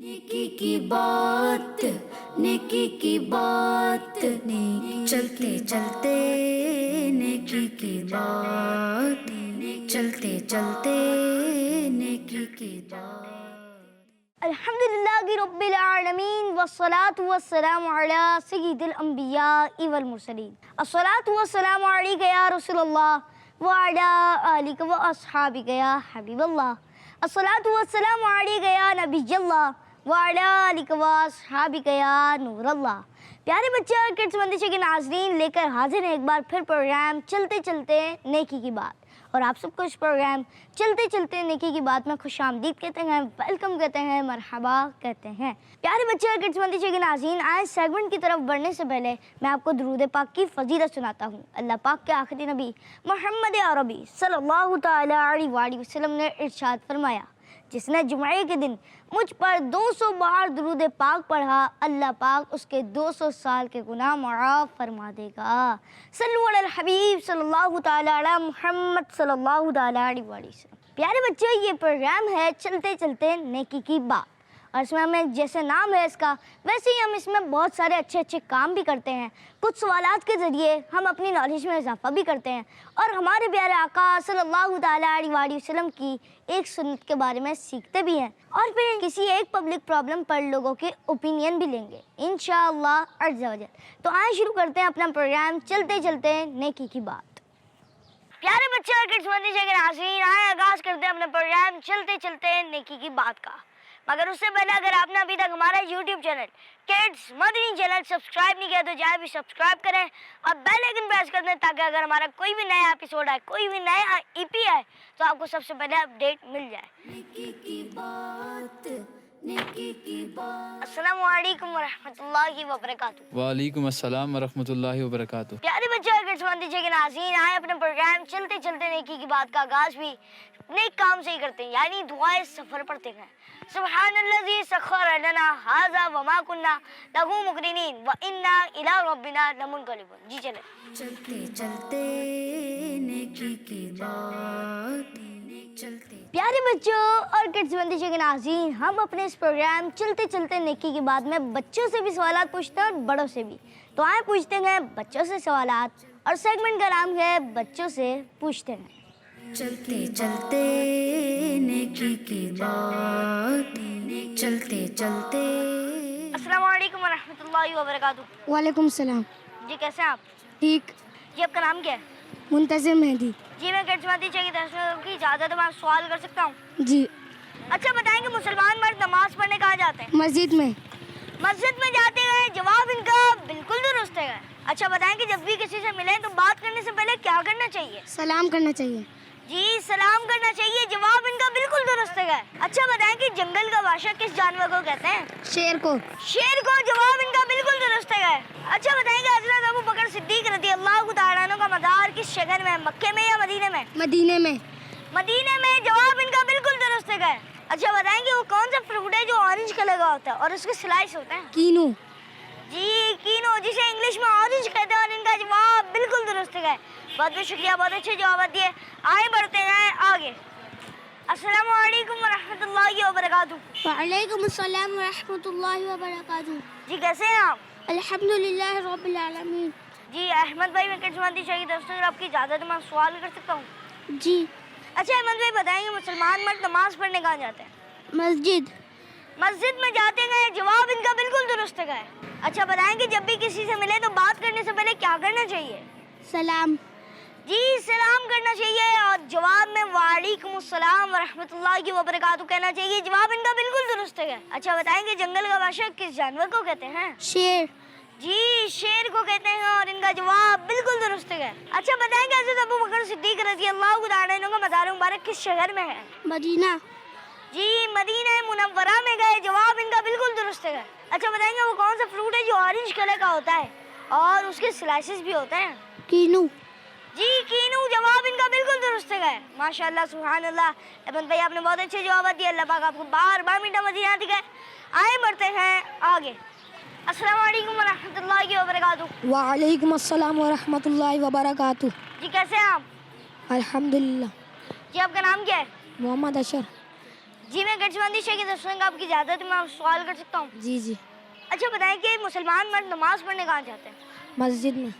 नेकी की बात, नेकी की बात, नेकी चलते चलते नेकी की बात, चलते चलते नेकी की बात। अल्हम्दुलिल्लाहि रब्बिल आलमीन वस्सलातु वस्सलामु अला सय्यिदिल अंबियाइ वल मुरसलीन। अस्सलातु वस्सलामु अलैका या रसूलल्लाह व अला आलिका व अस्हाबिका या हबीबल्लाह। अस्सलातु वस्सलामु अलैका या नबियल्लाह व अला आलिका व अस्हाबिका या नूरल्लाह। प्यारे बच्चे और किड्स मंदिर के नाज़रीन, लेकर हाजिर हैं एक बार फिर प्रोग्राम चलते चलते नेकी की बात। और आप सबको इस प्रोग्राम चलते चलते नेकी की बात में खुश आमदीद कहते हैं, वेलकम कहते हैं, मरहबा कहते हैं। प्यारे बच्चे और किड्स मंदिर के नाज़रीन, आज सेगमेंट की तरफ बढ़ने से पहले मैं आपको दुरूद पाक की फजीलत सुनाता हूँ। अल्लाह पाक के आखिरी नबी मोहम्मद अरबी सल्लल्लाहु तआला अलैहि वसल्लम ने इरशाद फरमाया, जिसने जुमे के दिन मुझ पर 200 बार दुरूद पाक पढ़ा, अल्लाह पाक उसके 200 साल के गुनाह माफ़ फरमा देगा। सल्लु अलल हबीब सल्लल्लाहु तआला अला मुहम्मद सल्लल्लाहु तआला अलैहि वसल्लम। प्यारे बच्चों, ये प्रोग्राम है चलते चलते नेकी की बात, और इसमें हमें जैसे नाम है इसका, वैसे ही हम इसमें बहुत सारे अच्छे अच्छे काम भी करते हैं। कुछ सवालात के ज़रिए हम अपनी नॉलेज में इजाफा भी करते हैं और हमारे प्यारे आका सल्लल्लाहु तआला अलैहि वसल्लम की एक सुन्नत के बारे में सीखते भी हैं, और फिर किसी एक पब्लिक प्रॉब्लम पर लोगों के ओपिनियन भी लेंगे इंशाअल्लाह अज़्ज़ा वजल। तो आइए शुरू करते हैं अपना प्रोग्राम चलते चलते नेकी की बात। प्यारे बच्चे और किड्स मंदिर के नाज़रीन, आए आगाज़ करते हैं अपना प्रोग्राम चलते चलते नेकी की बात का। मगर उससे पहले अगर आपने अभी तक हमारा YouTube channel kids Madani channel subscribe नहीं किया तो जाए भी सब्सक्राइब करें और बेल आइकन प्रेस कर दें, ताकि अगर हमारा कोई भी नया एपिसोड आए, कोई भी नया EP आए, तो आपको सबसे पहले अपडेट मिल जाए। नेकी की बात, नेकी की बात। अस्सलामु अलैकुम वरहमतुल्लाहि वबरकातुहू। वालेकुम अस्सलाम वरहमतुल्लाहि वबरकातुहू। प्यारे बच्चे और किड्स मंदिर के नाज़रीन, आए अपने प्रोग्राम चलते चलते नेकी की बात का आगाज़ भी नेक काम से ही करते हैं, यानी दुआए सफ़र पढ़ते हैं। सुब्हानल्लज़ी सख़्खर लना हाज़ा वमा कुन्ना लहू मुक़रिनीन व इन्ना इला रब्बिना लमुनक़लिबून। जी चले चलते चलते नेकी की बात, चलते। प्यारे बच्चों और किड्स मंदिर के नाज़रीन, हम अपने इस प्रोग्राम चलते चलते नेकी की बात में बच्चों से भी सवालात पूछते हैं और बड़ों से भी। तो आए पूछते हैं बच्चों से सवालात, और सेगमेंट का नाम है बच्चों से पूछते हैं। चलते चलते नेकी की बात, चलते चलते। अस्सलामु अलैकुम वरहमतुल्लाहि वबरकातुहू। वालेकुम सलाम। जी कैसे हैं आप? ठीक। जी आपका नाम क्या है? मुंतज़िर मेहदी। जी मैं किड्स मंदिर की तरफ की इजाज़त है, मैं सवाल कर सकता हूँ? जी। अच्छा बताएंगे, मुसलमान मर्द नमाज पढ़ने कहाँ जाते हैं? मस्जिद में। मस्जिद में जाते हैं, जवाब इनका बिल्कुल दुरुस्त है। अच्छा बताएंगे, जब भी किसी से मिले तो बात करने से पहले क्या करना चाहिए? सलाम करना चाहिए। जी सलाम करना चाहिए, जवाब इनका बिल्कुल दुरुस्त है। अच्छा बताएं कि जंगल का बादशाह किस जानवर को कहते हैं? शेर को। शेर को, जवाब इनका बिल्कुल दुरुस्त है। अच्छा बताएंगे, हज़रत अबू बकर सिद्दीक रज़ियल्लाहु तआला अन्हु का मज़ार किस शहर में है, मक्के में या मदीने में? मदीने में। मदीने में, जवाब इनका बिल्कुल दुरुस्त है। अच्छा बताएंगे, वो कौन सा फ्रूट है जो ऑरेंज कलर का होता है और उसके स्लाइस होते हैं? कीनू। जी कीनो, जिसे इंग्लिश में ऑरेंज कहते हैं, और इनका जवाब बिल्कुल दुरुस्त है। बहुत बहुत शुक्रिया, बहुत अच्छे जवाब दिए। आगे बढ़ते हैं आगे। अस्सलामु अलैकुम वरहमतुल्लाहि वबरकातुहू। वालेकुम अस्सलाम वरहमतुल्लाहि वबरकातुहू। जी कैसे हैं आप? अल्हम्दुलिल्लाह रब्बिल आलमीन। जी अहमद भाई, मैं किड्स मंदिर की तरफ से आपकी इजाज़त है, मैं सवाल कर सकता हूँ? जी। अच्छा अहमद भाई बताएंगे, मुसलमान मर्द नमाज पढ़ने कहाँ जाते हैं? मस्जिद। मस्जिद में जाते हैं, जवाब इनका बिल्कुल दुरुस्त है। अच्छा बताएंगे, जब भी किसी से मिले तो बात करने से पहले क्या करना चाहिए? सलाम। जी सलाम करना चाहिए, और जवाब में वालेकुम अस्सलाम वरहमतुल्लाहि वबरकातुहू कहना चाहिए, जवाब इनका बिल्कुल दुरुस्त है। अच्छा बताएंगे, जंगल का बादशाह किस जानवर को कहते हैं? शेर। जी शेर को कहते हैं, और इनका जवाब बिल्कुल दुरुस्त है। अच्छा बताएंगे, हज़रत अबू बकर सिद्दीक रज़ियल्लाहु तआला अन्हु का मज़ार मुबारक किस शहर में है? मदीना। जी मदीना मुनव्वरा में गए, जवाब इनका बिल्कुल दुरुस्त है। अच्छा बताएंगे, वो कौन सा फ्रूट है जो ऑरेंज कलर का होता है और उसके स्लाइसेस भी होते हैं? कीनू। जी कीनू, जवाब इनका बिल्कुल दुरुस्त है। माशाल्लाह सुभान अल्लाह। अहमद भाई आपने बहुत अच्छे जवाब दिए, अल्लाह पाक आपको बार बार मीठा मदीना दिखाए। आए बढ़ते हैं आगे। अस्सलामु अलैकुम वरहमतुल्लाहि वबरकातुहू। वालेकुम अस्सलाम वरहमतुल्लाहि वबरकातुहू। जी कैसे हैं आप? अल्हम्दुलिल्लाह। जी आपका नाम क्या है? मोहम्मद अशर। جی میں گرجمندی شیخ کی طرف سے آپ کی اجازت ہے میں سوال کر سکتا ہوں؟ جی جی اچھا بتائیں کہ مسلمان مرد نماز پڑھنے کہاں جاتے ہیں؟ مسجد میں.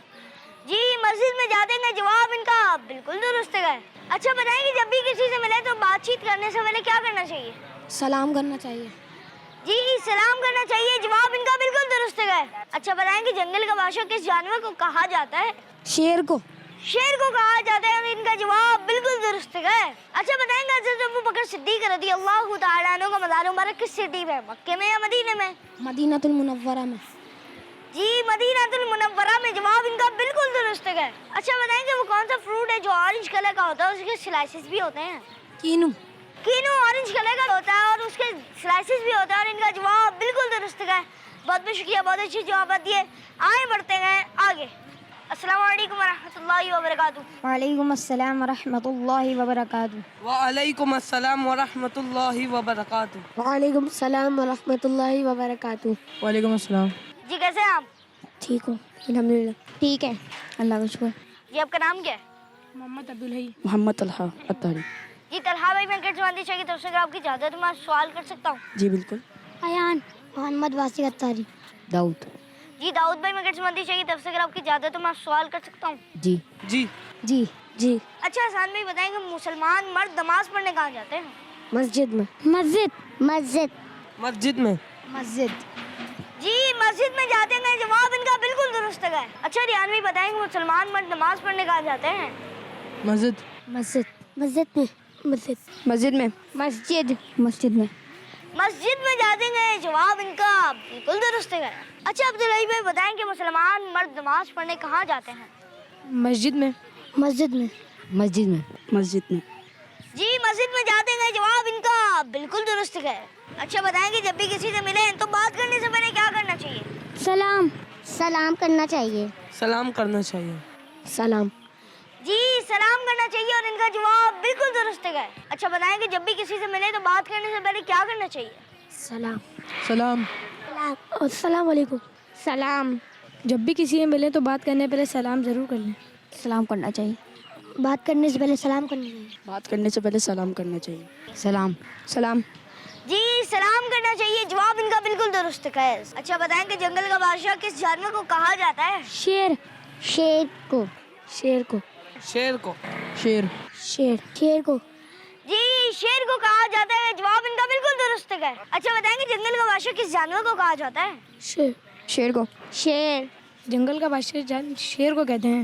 جی مسجد میں جاتے ہیں. جواب ان کا بالکل درست ہے. اچھا بتائیں کہ جب بھی کسی سے ملے تو بات چیت کرنے سے پہلے کیا کرنا چاہیے؟ سلام کرنا چاہیے. جی سلام کرنا چاہیے. جواب ان کا بالکل درست ہے. اچھا بتائیں کہ جنگل کا بادشاہ کس جانور کو کہا جاتا ہے؟ شیر کو. شیر کو کہا جاتا ہے. ان کا جواب بالکل درست ہے. اچھا بتائیں گے حضرت ابو بکر صدیق رضی اللہ تعالیٰ عنہ کا مزار مبارک کس سٹی میں ہے؟ مکے میں یا مدینے میں؟ مدینہ المنورہ میں. جی مدینہ المنورہ میں. جواب ان کا بالکل درست ہے. اچھا بتائیں کہ وہ کون سا فروٹ ہے جو آرنج کلر کا ہوتا ہے اور اس کے سلائسز بھی ہوتے ہیں؟ کینو. کینو آرنج کلر کا ہوتا ہے اور اس کے سلائسز بھی ہوتا ہے. اور ان کا جواب بالکل درست ہے. بہت بہت شکریہ, بہت اچھی جوابات دیے. آئے بڑھتے ہیں آگے. السلام علیکم ورحمۃ اللہ وبرکاتہ. وعلیکم السلام ورحمۃ اللہ وبرکاتہ. وعلیکم السلام ورحمۃ اللہ وبرکاتہ. وعلیکم السلام ورحمۃ اللہ وبرکاتہ. وعلیکم السلام. جی کیسے ہیں آپ؟ ٹھیک ہوں الحمدللہ. ٹھیک ہے اللہ کا شکر. جی آپ کا نام کیا ہے؟ محمد عبدالحی. محمد طلحہ اتاری. جی طلحہ بھائی, میں گرجمندی شیخ کی طرف سے اگر آپ کی اجازت ہے میں سوال کر سکتا ہوں؟ جی بالکل. ایان. محمد واسع اتاری. داؤد. جی داؤد بھائی, میں گرجمندی شیخ کی طرف سے اگر آپ کی اجازت ہے میں سوال کر سکتا ہوں؟ جی جی جی جی. اچھا احسان بھائی بتائیں کہ مسلمان مرد نماز پڑھنے کہاں جاتے ہیں؟ مسجد میں. مسجد. مسجد. مسجد میں. مسجد. جی مسجد میں جاتے ہیں. جواب ان کا بالکل درست ہے. اچھا ریان بھائی بتائیں کہ مسلمان مرد نماز پڑھنے کہاں جاتے ہیں؟ مسجد. مسجد. مسجد میں. مسجد. مسجد میں. مسجد. مسجد میں. مسجد میں جاتے ہیں. جواب ان کا بالکل درست ہے. اچھا عبدالحی بھائی بتائیں کہ مسلمان مرد نماز پڑھنے کہاں جاتے ہیں؟ مسجد میں. مسجد میں. مسجد میں. مسجد میں. جی مسجد میں جاتے ہیں. جواب ان کا بالکل درست ہے. اچھا بتائیں کہ جب بھی کسی سے ملیں تو بات کرنے سے پہلے کیا کرنا چاہیے؟ سلام. سلام کرنا چاہیے. سلام کرنا چاہیے. سلام. جی سلام کرنا چاہیے. اور ان کا جواب بالکل درست ہے. اچھا بتائیں کہ جب بھی کسی سے ملے تو بات کرنے سے پہلے کیا کرنا چاہیے؟ سلام. سلام. سلام. السلام علیکم. سلام. جب بھی کسی سے ملے تو بات کرنے پہلے سلام ضرور کر لیں. سلام کرنا چاہیے. بات کرنے سے پہلے سلام کرنا چاہیے. بات کرنے سے پہلے سلام کرنا چاہیے. سلام. سلام. جی سلام کرنا چاہیے. جواب ان کا بالکل درست ہے. اچھا بتائیں کہ جنگل کا بادشاہ کس جانور کو کہا جاتا ہے؟ شیر. شیر کو. شیر کو. شیر کو. شیر. شیر. شیر کو. جی شیر کو کہا جاتا ہے. جواب ان کا بالکل درست ہے. اچھا بتائیں کہ جنگل کا بادشاہ کس جانور کو کہا جاتا ہے؟ شیر. شیر کو. شیر. جنگل کا بادشاہ شیر کو کہتے ہیں.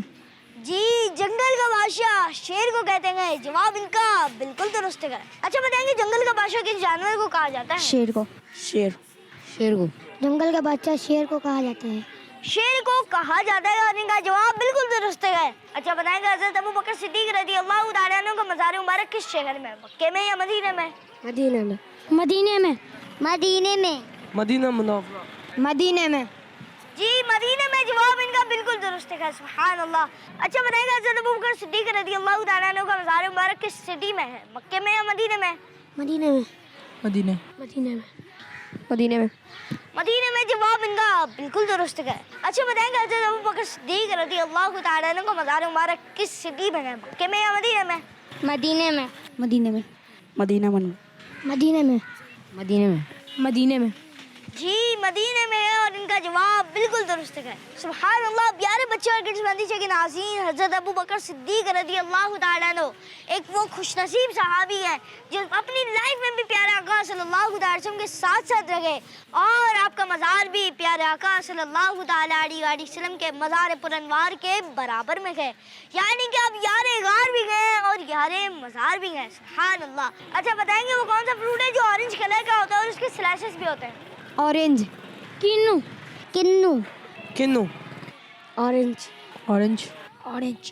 جی جنگل کا بادشاہ شیر کو کہتے ہیں. جواب ان کا بالکل درست ہے. اچھا بتائیں کہ جنگل کا بادشاہ کس جانور کو کہا جاتا ہے؟ شیر کو. شیر. شیر کو. جنگل کا بادشاہ شیر کو کہا جاتا ہے. شیر کو کہا جاتا ہے. اور ان کا جواب بالکل درست ہے. اچھا بتائیں کہ حضرت ابو بکر صدیق رضی اللہ تعالیٰ عنہ کا مزار مبارک کس شہر میں ہے؟ مکے میں یا مدینے میں؟ مدینہ میں. مدینے میں. مدینے میں. مدینہ منورہ. مدینے میں. جی مدینے میں. جواب ان کا بالکل درست ہے. سبحان اللہ. اچھا بتائیں کہ حضرت ابو بکر صدیق رضی اللہ تعالیٰ عنہ کا مزار مبارک کس سٹی میں ہے؟ مکے میں یا مدینے میں؟ مدینے میں. مدینے. مدینے میں. مدینے میں. مدینے میں. جواب ان کا بالکل درست ہے. اچھا بتائیں کہ حضرت ابو بکر صدیق رضی اللہ تعالیٰ عنہ کا مزار مبارک کس سٹی میں ہے؟ مکے میں یا مدینے میں؟ مدینے میں. مدینے میں. مدینہ من. مدینے میں. مدینے میں. مدینے میں. جی مدینے میں ہے. اور ان کا جواب بالکل درست ہے. سبحان اللہ. پیارے بچے اور گرجمندی شیخ کے ناظرین, حضرت ابو بکر صدیق رضی اللہ تعالیٰ عنہ ایک وہ خوش نصیب صحابی ہیں جو اپنی لائف میں بھی پیارے آقا صلی اللہ علیہ وسلم کے ساتھ ساتھ رہے, اور آپ کا مزار بھی پیارے آقا صلی اللہ تعالیٰ علیہ وسلم کے مزار پرانوار کے برابر میں گئے. یعنی کہ آپ یار غار بھی گئے اور یار مزار بھی گئے. سبحان اللہ. اچھا بتائیں گے وہ کون سا فروٹ ہے جو آرنج کلر کا ہوتا ہے اور اس کے سلائسز بھی ہوتے ہیں؟ اورنج. کنو. کنو. کنو. اورنج. اورنج. اورنج.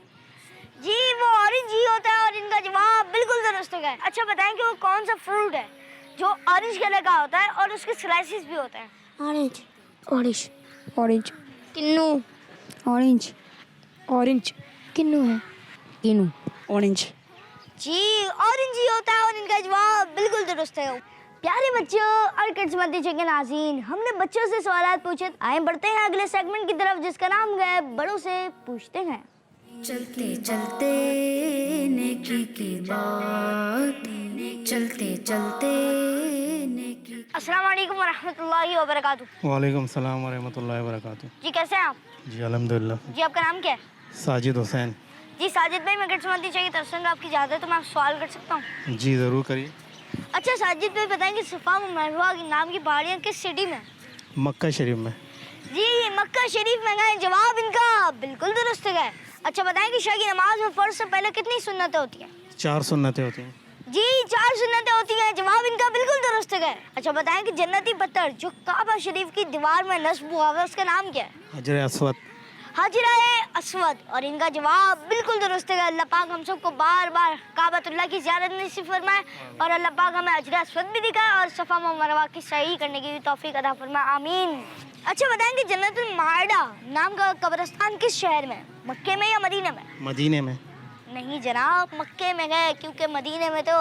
جی وہ آرنج ہی ہوتا ہے. اور ان کا جواب بالکل درست ہے. اچھا بتائیں کہ وہ کون سا فروٹ ہے جو آرنج کلر کا ہوتا ہے اور اس کے سلائسز بھی ہوتے ہیں؟ اورنج. اورنج. اورنج. کنو. اورنج. اورنج. کنو ہے. کنو. اورنج. جی آرنج ہی ہوتا ہے. اور ان کا جواب بالکل درست ہے. پیارے بچوں اور گرجمندی شیخ کے ناظرین, ہم نے بچوں سے سوالات پوچھے. آئیں بڑھتے ہیں اگلے سیگمنٹ کی طرف جس کا نام ہے بڑوں سے پوچھتے ہیں. چلتے چلتے نیکی کی بات चलते चलते नेकी अस्सलाम वालेकुम वरहमतुल्लाहि वबरकातुहू। वालेकुम सलाम वरहमतुल्लाहि वबरकातुहू। जी कैसे हैं आप? जी अल्हम्दुलिल्लाह। जी आपका नाम क्या है? साजिद हुसैन। जी साजिद भाई, मैं गठसमंदी चाहिए तरसंग आपकी इजाज़त है तो मैं आपसे सवाल कर सकता हूँ? जी ज़रूर करिए। अच्छा साजिद भाई बताएंगे सफ़ा व मरवा नाम की पहाड़ियाँ किस सिटी में? मक्का शरीफ में। जी ये मक्का शरीफ में गए, जवाब इनका बिल्कुल दुरुस्त है। अच्छा बताएंगे शाह की नमाज में फ़र्ज से पहले कितनी सुन्नतें होती हैं? 4 सुन्नतें होती हैं। जी 4 सुन्नतें होती हैं, जवाब इनका बिल्कुल दुरुस्त है। अच्छा बताएं कि जन्नती पत्थर जो काबा शरीफ की दीवार में नस्ब हुआ है उसका नाम क्या है? हजर अस्वद। हजराए अस्वद, और इनका जवाब बिल्कुल दुरुस्त है। अल्लाह पाक हम सबको बार बार काबतुल्लाह की ज़ियारत नसीब फरमाए और अल्लाह पाक हमें हजर अस्वद भी दिखाए और सफ़ा व मरवा की सही करने की भी तौफीक अता फरमाए, आमीन। अच्छा बताएंगे जन्नतुल मादा नाम का कब्रिस्तान किस शहर में, मक्के में या मदीने में? मदीने में। नहीं जनाब, मक्के में गए, क्योंकि मदीने में तो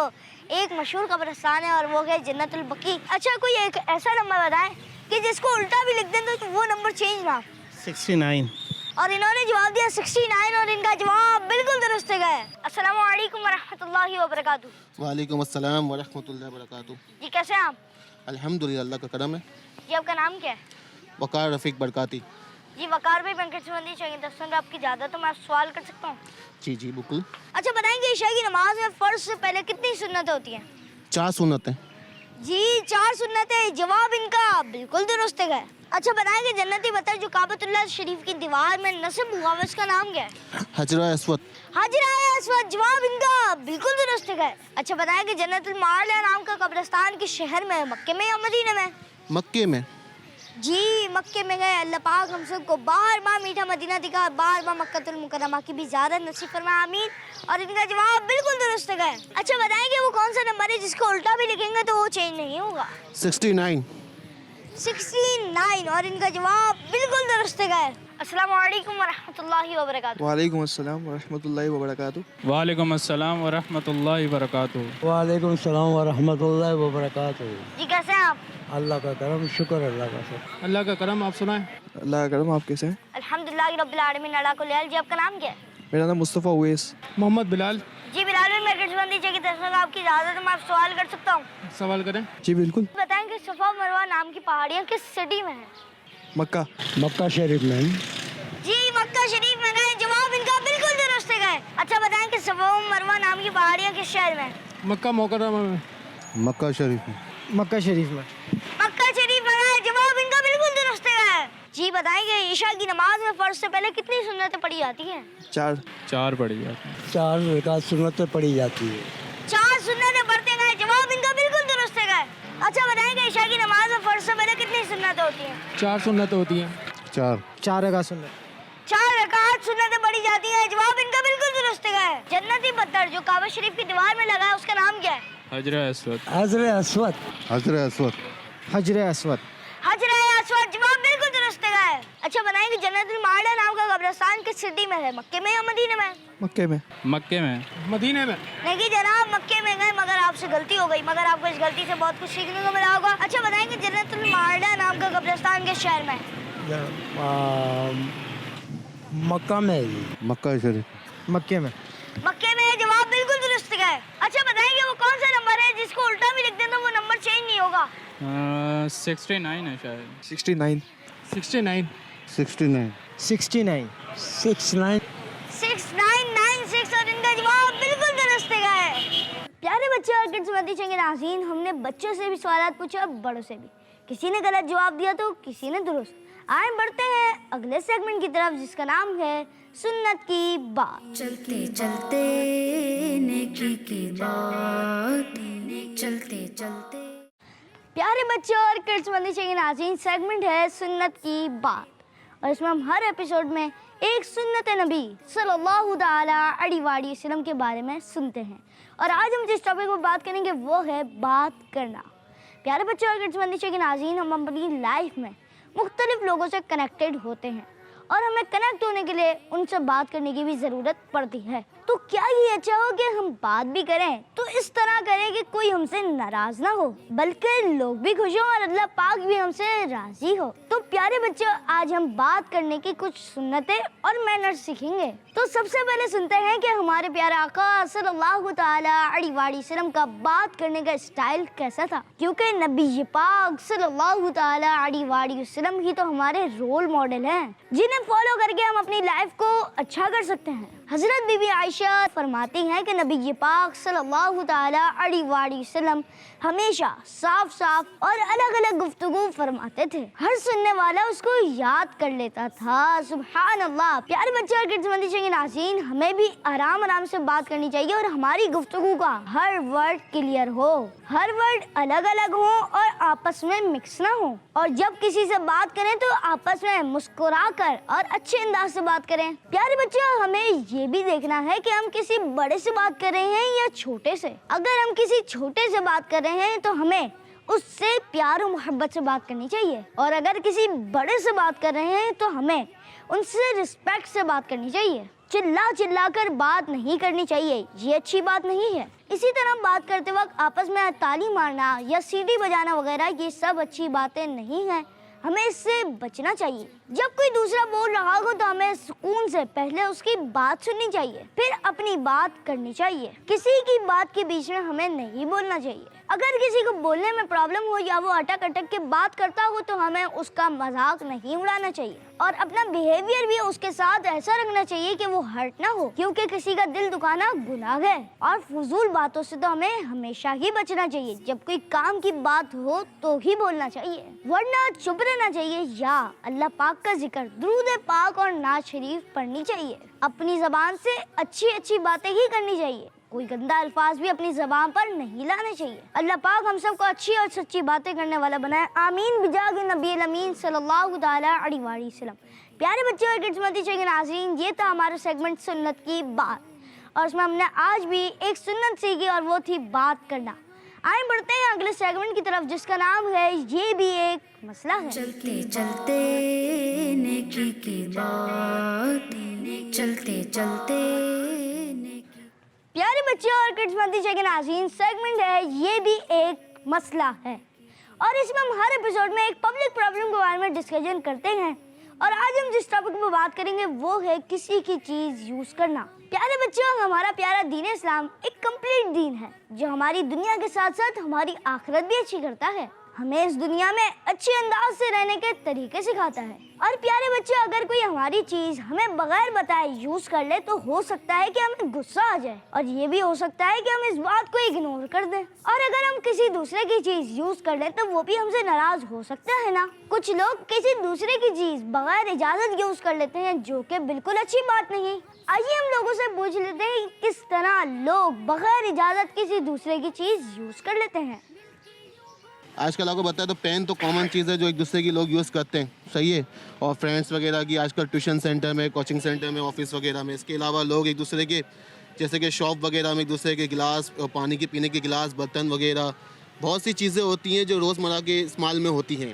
एक मशहूर कब्रिस्तान है और वो है जन्नतुल बकी। अच्छा कोई एक ऐसा नंबर बताएं कि जिसको उल्टा भी लिख दें तो वो नंबर चेंज ना। 69। और इन्होंने जवाब दिया 69 और इनका जवाब बिल्कुल दुरुस्त है। अस्सलाम वालेकुम वरहमतुल्लाहि वबरकातुहू। वालेकुम अस्सलाम वरहमतुल्लाहि वबरकातुहू। जी कैसे हैं आप? अल्हम्दुलिल्लाह, अल्लाह का करम है। जी आपका नाम क्या है? वकार रफ़ीक बरकाती। जी वकार भाई, मैं गठसमंदी चाहिए दस्तंग आपकी इजाज़त तो मैं आपसे सवाल कर सकता हूँ? जी जी बिल्कुल। अच्छा बताएंगे ईशा की नमाज में फ़र्ज से पहले कितनी सुन्नतें होती हैं? 4 सुन्नतें। जी 4 सुन्नतें, जवाब इनका बिल्कुल दुरुस्त है। अच्छा बताएंगे जन्नती पत्थर जो काबतुल्लाह शरीफ की दीवार में नस्ब हुआ है उसका नाम क्या है? हजरा अस्वद। हजराए अस्वद, जवाब इनका बिल्कुल दुरुस्त है। अच्छा बताएंगे जन्नतुल माला नाम का कब्रिस्तान किस शहर में, मक्के में या मदीने में? मक्के में। जी मक्के में गए, अल्लाह पाक हम सबको बार बार मीठा मदीना दिखा, बार बार मक्कतुल मुकर्रमा की भी ज़ियारत नसीब फरमाए, आमीन। और इनका जवाब बिल्कुल दुरुस्त है। अच्छा बताएंगे वो कौन सा नंबर है जिसको उल्टा भी लिखेंगे तो वो चेंज नहीं होगा? 69। 69 और इनका जवाब बिल्कुल दुरुस्त है। अस्सलाम वालेकुम वरहमतुल्लाहि वबरकातुहू। वालेकुम अस्सलाम वरहमतुल्लाहि वबरकातुहू। वालेकुम अस्सलाम वरहमतुल्लाहि वबरकातुहू। वालेकुम सलाम वरहमतुल्लाहि वबरकातुहू। जी कैसे हैं आप? अल्लाह का करम, शुक्र अल्लाह का सर। अल्लाह का करम, आप सुनाएं। अल्लाह का करम, आप कैसे हैं? अल्हम्दुलिल्लाह रब्बिल आलमीन अला कुल्ली हाल। जी आपका नाम क्या है? मेरा नाम मुस्तफ़ा उवैस। मोहम्मद बिलाल। जी बिलाल भाई, मैं गठबंदी चाहिए दस्तंग आपकी इजाज़त है मैं आपसे सवाल कर सकता हूँ? सवाल करें। जी बिल्कुल। बताएंगे सफ़ा मरवा नाम की पहाड़ियाँ किस सिटी में है? मक्का। मक्का शरीफ में। जी मक्का शरीफ में गए, जवाब इनका बिल्कुल दुरुस्त है। अच्छा बताएं कि सफ़ा मरवा नाम की पहाड़ियाँ किस शहर में? मक्का मुकर्रमा में। मक्का शरीफ में। मक्का शरीफ में। मक्का शरीफ में गए, जवाब इनका बिल्कुल दुरुस्त है। जी बताएंगे ईशा की नमाज में फ़र्ज से पहले कितनी सुन्नतें पढ़ी जाती हैं? 4 पढ़ी जाती हैं। 4 रकात सुन्नतें पढ़ी जाती है। 4 सुन्नतें पढ़ते गए, जवाब इनका बिल्कुल दुरुस्त है। अच्छा बताएंगे ईशा की नमाज में फ़र्ज से पहले कितनी सुन्नतें होती हैं? 4 सुन्नतें होती हैं। 4 रकात सुन्नत। 4 रकात सुन्नतें पढ़ी जाती हैं, जवाब इनका बिल्कुल दुरुस्त है। जन्नती पत्थर जो काबा शरीफ की दीवार में लगा है उसका नाम क्या है? हजर अस्वद। हजर अस्वद। हजरा अस्वद। हजर अस्वद। हजराए अस्वद, जवाब बिल्कुल दुरुस्त है। अच्छा बताएंगे जन्नतुल माला नाम का कब्रिस्तान किस सिटी में है, मक्के में या मदीने में? मक्के में। मक्के में। मदीने में। नहीं जनाब, मक्के में गए मगर आपसे गलती हो गई, मगर आपको इस गलती से बहुत कुछ सीखने को मिला होगा। अच्छा बताएंगे जन्नतुल माला नाम का कब्रिस्तान किस शहर में है? मक्का में। मक्का शरीफ। मक्के में। मक्के में, जवाब बिल्कुल दुरुस्त है। अच्छा बताएंगे वो कौन सा नंबर है जिसको उल्टा भी लिख दें तो वो नंबर चेंज नहीं होगा? 69 है शायद। 69। 69। 69। 69। 69। 6996 और इनका जवाब बिल्कुल दुरुस्त है। प्यारे बच्चे और किड्स मती चंगे नाज़रीन, हमने बच्चों से भी सवालात पूछे और बड़ों से भी। किसी ने गलत जवाब दिया तो किसी ने दुरुस्त। आए बढ़ते हैं अगले सेगमेंट की तरफ जिसका नाम है सुन्नत की बात। चलते चलते नेकी की बात चलते चलते। प्यारे बच्चों और किड्स मंदी चाहिए नाज़रीन, सेगमेंट है सुन्नत की बात और इसमें हम हर एपिसोड में एक सुन्नत नबी सल्लल्लाहु ताला अलैहि वसल्लम के बारे में सुनते हैं। और आज हम जिस टॉपिक पर बात करेंगे वो है बात करना। प्यारे बच्चों और किड्स मंदी चाहिए नाज़रीन, हम अपनी लाइफ में मुख्तलिफ लोगों से कनेक्टेड होते हैं और हमें कनेक्ट होने के लिए उनसे बात करने की भी ज़रूरत पड़ती है। تو کیا یہ اچھا ہو کہ ہم بات بھی کریں تو اس طرح کریں کہ کوئی ہم سے ناراض نہ ہو، بلکہ لوگ بھی خوش ہوں اور اللہ پاک بھی ہم سے راضی ہو۔ تو پیارے بچوں، آج ہم بات کرنے کی کچھ سنتیں اور مینرز سیکھیں گے۔ تو سب سے پہلے سنتے ہیں کہ ہمارے پیارے آقا صلی اللہ تعالی علیہ وآلہ وسلم کا بات کرنے کا اسٹائل کیسا تھا، کیونکہ نبی پاک صلی اللہ تعالی علیہ وآلہ وسلم ہی تو ہمارے رول ماڈل ہیں جنہیں فالو کر کے ہم اپنی لائف کو اچھا کر سکتے ہیں۔ حضرت بی بی عائشہ فرماتی ہیں کہ نبی پاک صلی اللہ تعالی علیہ وآلہ وسلم ہمیشہ صاف اور الگ الگ گفتگو فرماتے تھے، ہر سننے والا اس کو یاد کر لیتا تھا۔ سبحان اللہ۔ پیارے بچے اور کڈز مندی کے ناظرین، ہمیں بھی آرام سے بات کرنی چاہیے اور ہماری گفتگو کا ہر ورڈ کلیئر ہو، ہر ورڈ الگ الگ ہو اور آپس میں مکس نہ ہو، اور جب کسی سے بات کریں تو آپس میں مسکرا کر اور اچھے انداز سے بات کریں۔ پیارے بچوں، ہمیں یہ بھی دیکھنا ہے کہ ہم کسی بڑے سے بات کر رہے ہیں یا چھوٹے سے۔ اگر ہم کسی چھوٹے سے بات کر رہے ہیں تو ہمیں اس سے پیار و محبت سے بات کرنی چاہیے، اور اگر کسی بڑے سے بات کر رہے ہیں تو ہمیں ان سے رسپیکٹ سے بات کرنی چاہیے۔ چلا کر بات نہیں کرنی چاہیے، یہ اچھی بات نہیں ہے۔ اسی طرح بات کرتے وقت آپس میں تالی مارنا یا سیٹی بجانا وغیرہ یہ سب اچھی باتیں نہیں ہیں، ہمیں اس سے بچنا چاہیے۔ جب کوئی دوسرا بول رہا ہو تو ہمیں سکون سے پہلے اس کی بات سننی چاہیے، پھر اپنی بات کرنی چاہیے۔ کسی کی بات کے بیچ میں ہمیں نہیں بولنا چاہیے۔ اگر کسی کو بولنے میں پرابلم ہو یا وہ اٹک کے بات کرتا ہو تو ہمیں اس کا مذاق نہیں اڑانا چاہیے، اور اپنا بیہیویئر بھی اس کے ساتھ ایسا رکھنا چاہیے کہ وہ ہرٹ نہ ہو، کیونکہ کسی کا دل دکھانا گناہ ہے، اور فضول باتوں سے تو ہمیں ہمیشہ ہی بچنا چاہیے۔ جب کوئی کام کی بات ہو تو ہی بولنا چاہیے، ورنہ چپ رہنا چاہیے، یا اللہ پاک کا ذکر، درود پاک اور نعت شریف پڑھنی چاہیے۔ اپنی زبان سے اچھی باتیں ہی کرنی چاہیے، کوئی گندا الفاظ بھی اپنی زبان پر نہیں لانے چاہیے۔ اللہ پاک ہم سب کو اچھی اور سچی باتیں کرنے والا بنائے، آمین بجاہ نبی الامین صلی اللہ تعالی علیہ وآلہ وسلم۔ پیارے بچے اور کڈز مندی کے ناظرین، یہ تھا ہمارا سیگمنٹ سنت کی بات، اور اس میں ہم نے آج بھی ایک سنت سیکھی اور وہ تھی بات کرنا۔ آئیں بڑھتے ہیں اگلے سیگمنٹ کی طرف جس کا نام ہے یہ بھی ایک مسئلہ ہے۔ چلتے چلتے نیکی کی بات، چلتے چلتے نیکی۔ پیارے بچے اور کڈز مندی کے ناظرین، سیگمنٹ ہے یہ بھی ایک مسئلہ ہے، اور اس میں ہم ہر ایپیسوڈ میں ایک پبلک پرابلم کے بارے میں ڈسکشن کرتے ہیں، اور آج ہم جس ٹاپک پہ بات کریں گے وہ ہے کسی کی چیز یوز کرنا۔ پیارے بچوں، ہمارا پیارا دین اسلام ایک کمپلیٹ دین ہے جو ہماری دنیا کے ساتھ ساتھ ہماری آخرت بھی اچھی کرتا ہے، ہمیں اس دنیا میں اچھے انداز سے رہنے کے طریقے سکھاتا ہے۔ اور پیارے بچوں، اگر کوئی ہماری چیز ہمیں بغیر بتائے یوز کر لے تو ہو سکتا ہے کہ ہمیں غصہ آ جائے، اور یہ بھی ہو سکتا ہے کہ ہم اس بات کو اگنور کر دیں، اور اگر ہم کسی دوسرے کی چیز یوز کر لیں تو وہ بھی ہم سے ناراض ہو سکتا ہے نا۔ کچھ لوگ کسی دوسرے کی چیز بغیر اجازت یوز کر لیتے ہیں، جو کہ بالکل اچھی بات نہیں۔ آئیے ہم لوگوں سے پوچھ لیتے ہیں کہ کس طرح لوگ بغیر اجازت کسی دوسرے کی چیز یوز کر لیتے ہیں۔ آج کل آپ کو بتائیں تو پین تو کامن چیز ہے جو ایک دوسرے کی لوگ یوز کرتے ہیں، صحیح ہے، اور فرینڈس وغیرہ کی آج کل ٹیوشن سینٹر میں، کوچنگ سینٹر میں، آفس وغیرہ میں۔ اس کے علاوہ لوگ ایک دوسرے کے جیسے کہ شاپ وغیرہ میں ایک دوسرے کے گلاس، پانی کے پینے کے گلاس، برتن وغیرہ، بہت سی چیزیں ہوتی ہیں جو روزمرہ کے استعمال میں ہوتی ہیں،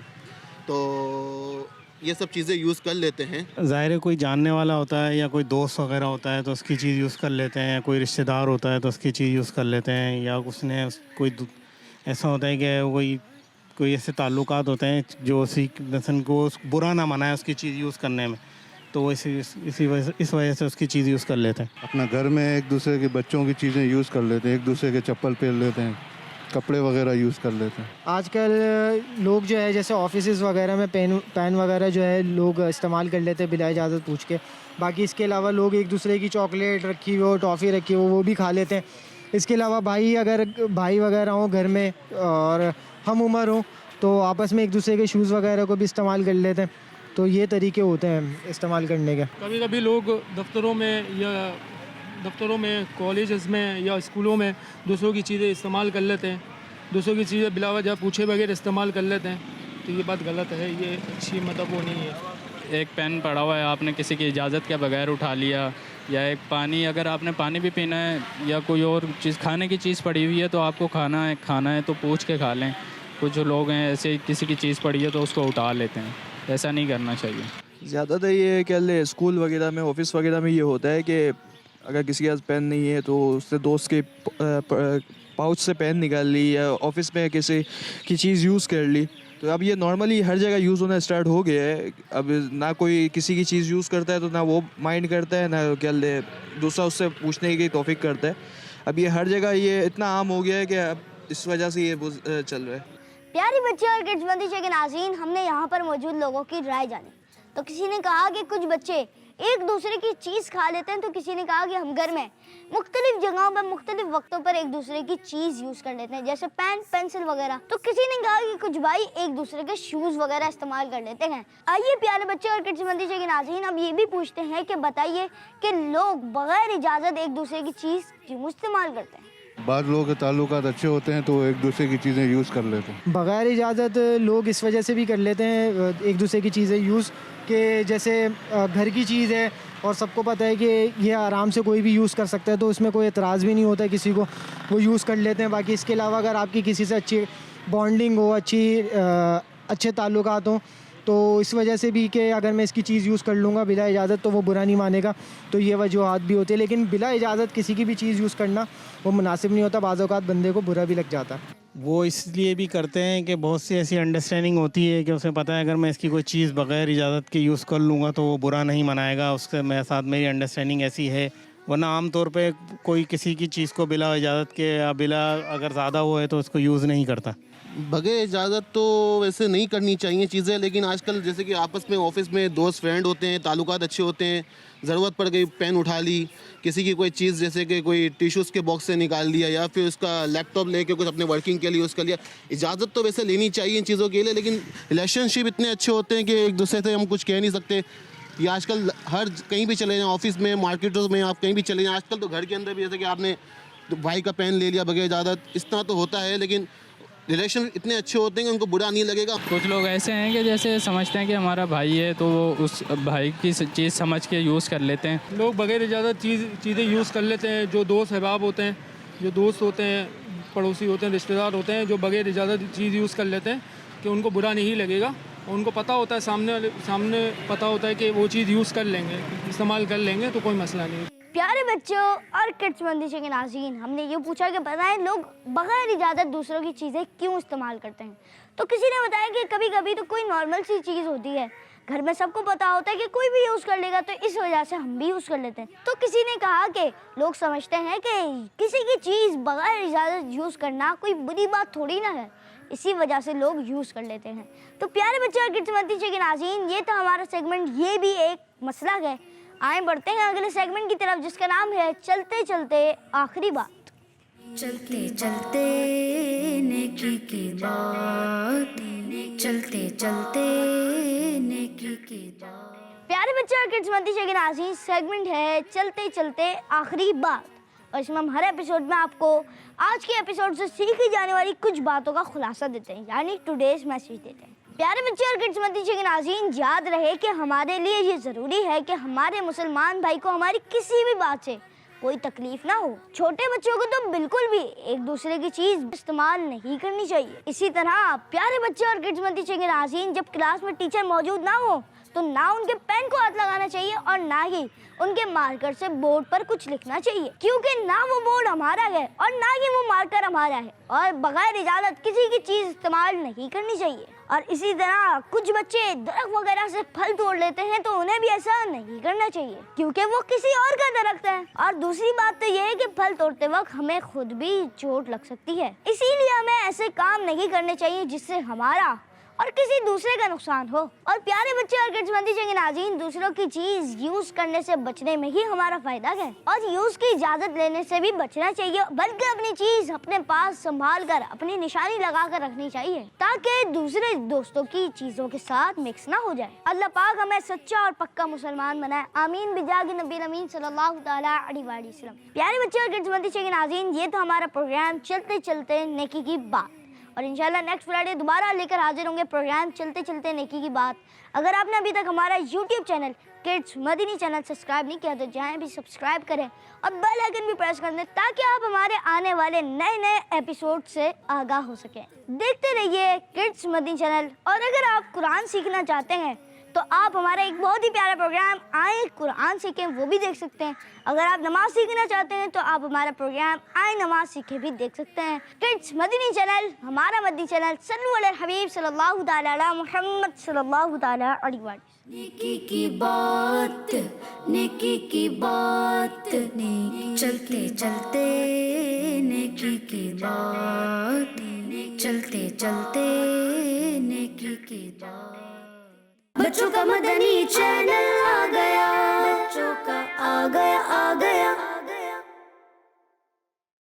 تو یہ سب چیزیں یوز کر لیتے ہیں۔ ظاہر ہے کوئی جاننے والا ہوتا ہے یا کوئی دوست وغیرہ ہوتا ہے تو اس کی چیز یوز کر لیتے ہیں، کوئی رشتہ دار ہوتا ہے تو اس کی چیز یوز کر لیتے ہیں، یا اس نے کوئی ایسا ہوتا ہے کہ کوئی ایسے تعلقات ہوتے ہیں جو مثلاً کو برا نہ منائے اس کی چیز یوز کرنے میں، تو وہ اس وجہ سے اس کی چیز یوز کر لیتے ہیں۔ اپنا گھر میں ایک دوسرے کے بچوں کی چیزیں یوز کر لیتے ہیں، ایک دوسرے کے چپل پہن لیتے ہیں، کپڑے وغیرہ یوز کر لیتے ہیں۔ آج کل لوگ جو ہے جیسے آفیسز وغیرہ میں پین وغیرہ جو ہے لوگ استعمال کر لیتے ہیں بلا اجازت پوچھ کے۔ باقی اس کے علاوہ لوگ ایک دوسرے کی چاکلیٹ رکھی ہو، ٹافی رکھی ہو، وہ بھی کھا لیتے ہیں۔ اس کے علاوہ اگر بھائی وغیرہ ہوں گھر میں اور ہم عمر ہوں تو آپس میں ایک دوسرے کے شوز وغیرہ کو بھی استعمال کر لیتے ہیں، تو یہ طریقے ہوتے ہیں استعمال کرنے کے۔ کبھی کبھی لوگ دفتروں میں کالجز میں یا اسکولوں میں دوسروں کی چیزیں استعمال کر لیتے ہیں، دوسروں کی چیزیں بلا وجہ پوچھے بغیر استعمال کر لیتے ہیں، تو یہ بات غلط ہے، یہ اچھی مطلب وہ نہیں ہے۔ ایک پین پڑا ہوا ہے، آپ نے کسی کی اجازت کے بغیر اٹھا لیا، یا ایک پانی، اگر آپ نے پانی بھی پینا ہے یا کوئی اور چیز کھانے کی چیز پڑی ہوئی ہے تو آپ کو کھانا ہے تو پوچھ کے کھا لیں۔ کچھ لوگ ہیں ایسے کسی کی چیز پڑی ہے تو اس کو اٹھا لیتے ہیں، ایسا نہیں کرنا چاہیے۔ زیادہ تر یہ کہ اسکول وغیرہ میں، آفس وغیرہ میں یہ ہوتا ہے کہ अगर किसी के पास पेन नहीं है तो उसने दोस्त के पाउच से पेन निकाल ली या ऑफिस में किसी की चीज़ यूज़ कर ली। तो अब ये नॉर्मली हर जगह यूज़ होना स्टार्ट हो गया है। अब ना कोई किसी की चीज़ यूज़ करता है तो ना वो माइंड करता है, ना क्या दूसरा उससे पूछने की तौफीक करता है। अब ये हर जगह ये इतना आम हो गया है कि अब इस वजह से ये चल रहा है। प्यारे बच्चे और किड्स मंदिर के नाज़रीन, हमने यहाँ पर मौजूद लोगों की राय जानी। तो किसी ने कहा कि कुछ बच्चे एक दूसरे की चीज़ खा लेते हैं, तो किसी ने कहा कि हम घर में मुख्तलिफ जगहों पर मुख्तलिफ वक्तों पर एक दूसरे की चीज़ यूज़ कर लेते हैं, जैसे पेन, पेंसिल वगैरह। तो किसी ने कहा कि कुछ भाई एक दूसरे के शूज़ वगैरह इस्तेमाल कर लेते हैं। आइए प्यारे बच्चे और किड्स मंदिर के नाज़रीन, अब ये भी पूछते हैं कि बताइए कि लोग बगैर इजाज़त एक दूसरे की चीज़ क्यों इस्तेमाल करते हैं। बाद लोगों के ताल्लुकात अच्छे होते हैं तो वो एक दूसरे की चीज़ें यूज़ कर लेते हैं। बग़ैर इजाज़त लोग इस वजह से भी कर लेते हैं एक दूसरे की चीज़ें यूज़, कि जैसे घर की चीज़ है और सबको पता है कि ये आराम से कोई भी यूज़ कर सकता है, तो उसमें कोई एतराज़ भी नहीं होता है किसी को, वो यूज़ कर लेते हैं। बाकी इसके अलावा अगर आपकी किसी से अच्छी बॉन्डिंग हो, अच्छे ताल्लुकात हों, तो इस वजह से भी कि अगर मैं इसकी चीज़ यूज़ कर लूँगा बिला इजाज़त तो वो बुरा नहीं मानेगा, तो ये वजूहात भी होती है। लेकिन बिला इजाज़त किसी की भी चीज़ यूज़ करना वो मुनासिब नहीं होता, बाज़ औक़ात बंदे को बुरा भी लग जाता है। वो इसलिए भी करते हैं कि बहुत सी ऐसी अंडरस्टैंडिंग होती है कि उसे पता है अगर मैं इसकी कोई चीज़ बग़ैर इजाज़त के यूज़ कर लूँगा तो वो बुरा नहीं मनाएगा, उसके मेरे साथ मेरी अंडरस्टैंडिंग ऐसी है। वरना आम तौर पे कोई किसी की चीज़ को बिला इजाज़त के या बिला अगर ज़्यादा हो है तो उसको यूज़ नहीं करता। बगैर इजाज़त तो वैसे नहीं करनी चाहिए चीज़ें, लेकिन आजकल जैसे कि आपस में ऑफिस में दोस्त फ्रेंड होते हैं, ताल्लुकात अच्छे होते हैं, ज़रूरत पड़ गई पेन उठा ली, किसी की कोई चीज़ जैसे कि कोई टिश्यूज़ के बॉक्स से निकाल लिया या फिर उसका लैपटॉप लेके कुछ अपने वर्किंग के लिए यूज़ कर लिया। इजाज़त तो वैसे लेनी चाहिए इन चीज़ों के लिए, लेकिन रिलेशनशिप इतने अच्छे होते हैं कि एक दूसरे से हम कुछ कह नहीं सकते। ये आजकल हर कहीं भी चले जाएँ, ऑफिस में, मार्केटों में, आप कहीं भी चले जाएँ, आजकल तो घर के अंदर भी जैसे कि आपने भाई का पेन ले लिया बगैर इजाज़त, इस तरह तो होता है। लेकिन रिलेशन इतने अच्छे होते हैं कि उनको बुरा नहीं लगेगा। कुछ लोग ऐसे हैं कि जैसे समझते हैं कि हमारा भाई है तो वो उस भाई की चीज़ समझ के यूज़ कर लेते हैं। लोग बगैर इजाज़त चीज़ें यूज़ कर लेते हैं। जो दोस्त अहबाब होते हैं, जो दोस्त होते हैं, पड़ोसी होते हैं, रिश्तेदार होते हैं, जो बगैर इजाज़त चीज़ यूज़ कर लेते हैं कि उनको बुरा नहीं लगेगा, और उनको पता होता है, सामने पता होता है कि वो चीज़ यूज़ कर लेंगे, इस्तेमाल कर लेंगे, तो कोई मसला नहीं। प्यारे बच्चों और किड्स मंदिर के नाज़रीन, हमने ये पूछा कि बताएं लोग बगैर इजाज़त दूसरों की चीज़ें क्यों इस्तेमाल करते हैं। तो किसी ने बताया कि कभी कभी तो कोई नॉर्मल सी चीज़ होती है, घर में सबको पता होता है कि कोई भी यूज़ कर लेगा, तो इस वजह से हम भी यूज़ कर लेते हैं। तो किसी ने कहा कि लोग समझते हैं कि किसी की चीज़ बगैर इजाज़त यूज़ करना कोई बुरी बात थोड़ी ना है, इसी वजह से लोग यूज़ कर लेते हैं। तो प्यारे बच्चे और किड्स मंदिर के नाज़रीन, ये था हमारा सेगमेंट, ये भी एक मसला है। आए बढ़ते हैं अगले सेगमेंट की तरफ, जिसका नाम है चलते चलते आखिरी बात। चलते चलते नेकी की बात, चलते चलते नेकी की बात। प्यारे बच्चे और किड्स मंदिर के नाज़रीन, सेगमेंट है चलते चलते आखिरी बात, और इसमें हम हर एपिसोड में आपको आज के एपिसोड से सीखी जाने वाली कुछ बातों का खुलासा देते हैं, यानी टुडेज मैसेज देते हैं। प्यारे बच्चे और किड्स मंदिर के नाज़रीन, याद रहे कि हमारे लिए ये ज़रूरी है कि हमारे मुसलमान भाई को हमारी किसी भी बात से कोई तकलीफ ना हो। छोटे बच्चों को तो बिल्कुल भी एक दूसरे की चीज़ इस्तेमाल नहीं करनी चाहिए। इसी तरह प्यारे बच्चे और किड्स मंदिर के नाज़रीन, जब क्लास में टीचर मौजूद ना हो तो ना उनके पेन को हाथ लगाना चाहिए और ना ही उनके मार्कर से बोर्ड पर कुछ लिखना चाहिए, क्योंकि ना वो बोर्ड हमारा है और ना ही वो मार्कर हमारा है, और बगैर इजाज़त किसी की चीज़ इस्तेमाल नहीं करनी चाहिए। और इसी तरह कुछ बच्चे दरख्त वगैरह से फल तोड़ लेते हैं, तो उन्हें भी ऐसा नहीं करना चाहिए, क्योंकि वो किसी और का दरख्त है। और दूसरी बात तो ये है कि फल तोड़ते वक्त हमें खुद भी चोट लग सकती है, इसीलिए हमें ऐसे काम नहीं करने चाहिए जिससे हमारा और किसी दूसरे का नुकसान हो। और प्यारे बच्चे और किड्स मंदिर के नाज़रीन, दूसरों की चीज यूज करने से बचने में ही हमारा फायदा है, और यूज की इजाजत लेने से भी बचना चाहिए, बल्कि अपनी चीज अपने पास संभाल कर अपनी निशानी लगा कर रखनी चाहिए, ताकि दूसरे दोस्तों की चीजों के साथ मिक्स ना हो जाए। अल्लाह पाक हमें सच्चा और पक्का मुसलमान बनाए, आमीन बिजाग नबी अमीन सल्लल्लाहु तआला अलैहि वसल्लम। प्यारे बच्चे और किड्स मंदिर के नाज़रीन, ये था हमारा प्रोग्राम चलते चलते नेकी की बात, और इंशाल्लाह नेक्स्ट फ्राइडे दोबारा लेकर हाजिर होंगे प्रोग्राम चलते चलते नेकी की बात। अगर आपने अभी तक हमारा YouTube channel kids Madani channel subscribe नहीं किया तो जाएं भी सब्सक्राइब करें और बेल आइकन भी प्रेस कर दें, ताकि आप हमारे आने वाले नए नए एपिसोड से आगाह हो सकें। देखते रहिए किड्स मदनी चैनल। और अगर आप कुरान सीखना चाहते हैं تو آپ ہمارا ایک بہت ہی پیارا پروگرام آئیں قرآن سیکھیں وہ بھی دیکھ سکتے ہیں. اگر آپ نماز سیکھنا چاہتے ہیں تو آپ ہمارا پروگرام آئیں نماز سیکھیں بھی دیکھ سکتے ہیں. کڈس مدنی چینل ہمارا مدنی چینل صلو علی الحبیب صلی اللہ تعالیٰ علی محمد صلی اللہ تعالیٰ علیہ وآلہ. نیکی کی بات نیکی کی بات چلتے چلتے نیکی کی بات چلتے چلتے نیکی کی بات. بچوں کا مدنی چینل آ گیا, بچوں کا آ گیا